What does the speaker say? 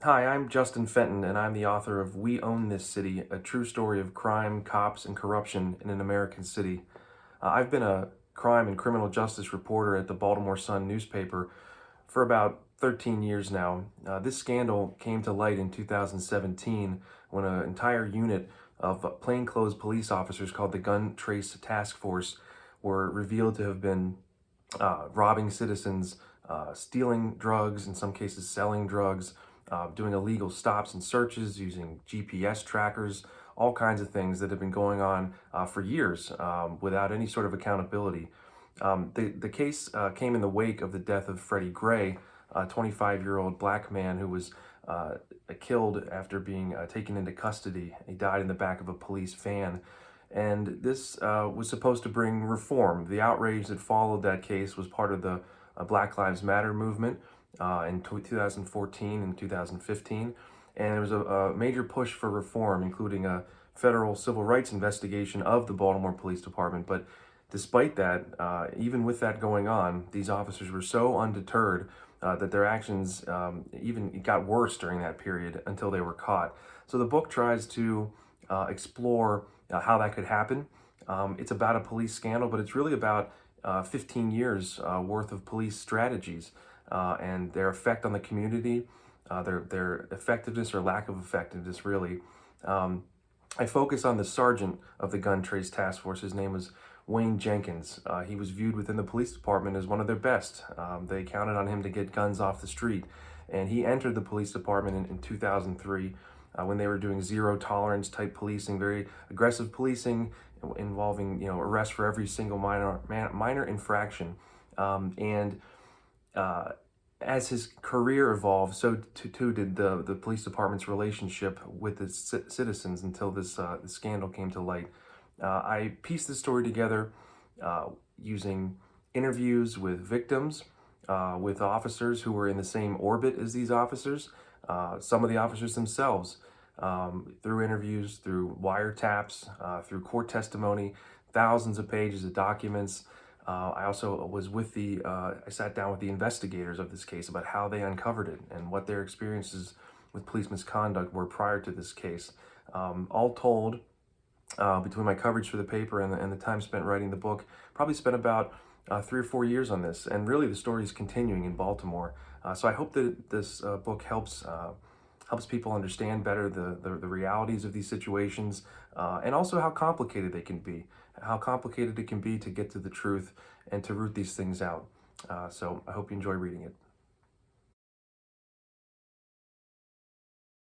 Hi, I'm Justin Fenton, and I'm the author of We Own This City, a true story of crime, cops, and corruption in an American city. I've been a crime and criminal justice reporter at the Baltimore Sun newspaper for about 13 years now. This scandal came to light in 2017 when an entire unit of plainclothes police officers called the Gun Trace Task Force were revealed to have been robbing citizens, stealing drugs, in some cases selling drugs, doing illegal stops and searches using GPS trackers, all kinds of things that have been going on for years without any sort of accountability. The case came in the wake of the death of Freddie Gray, a 25-year-old black man who was killed after being taken into custody. He died in the back of a police van. And this was supposed to bring reform. The outrage that followed that case was part of the Black Lives Matter movement in 2014 and 2015. And there was a major push for reform, including a federal civil rights investigation of the Baltimore Police Department. But despite that, even with that going on, these officers were so undeterred that their actions even got worse during that period until they were caught. So the book tries to explore how that could happen. It's about a police scandal, but it's really about 15 years worth of police strategies and their effect on the community, their effectiveness or lack of effectiveness, really. I focus on the sergeant of the Gun Trace Task Force. His name was Wayne Jenkins. He was viewed within the police department as one of their best. They counted on him to get guns off the street. And he entered the police department in 2003 when they were doing zero tolerance type policing, very aggressive policing involving arrest for every single minor infraction. And as his career evolved, so too did the police department's relationship with its citizens until this scandal came to light. I pieced this story together using interviews with victims, with officers who were in the same orbit as these officers, some of the officers themselves, through interviews, through wiretaps, through court testimony, thousands of pages of documents. I also was with I sat down with the investigators of this case about how they uncovered it and what their experiences with police misconduct were prior to this case. All told, between my coverage for the paper and the time spent writing the book, probably spent about 3 or 4 years on this. And really the story is continuing in Baltimore. So I hope that this book helps people understand better the realities of these situations, and also how complicated they can be, how complicated it can be to get to the truth and to root these things out. So I hope you enjoy reading it.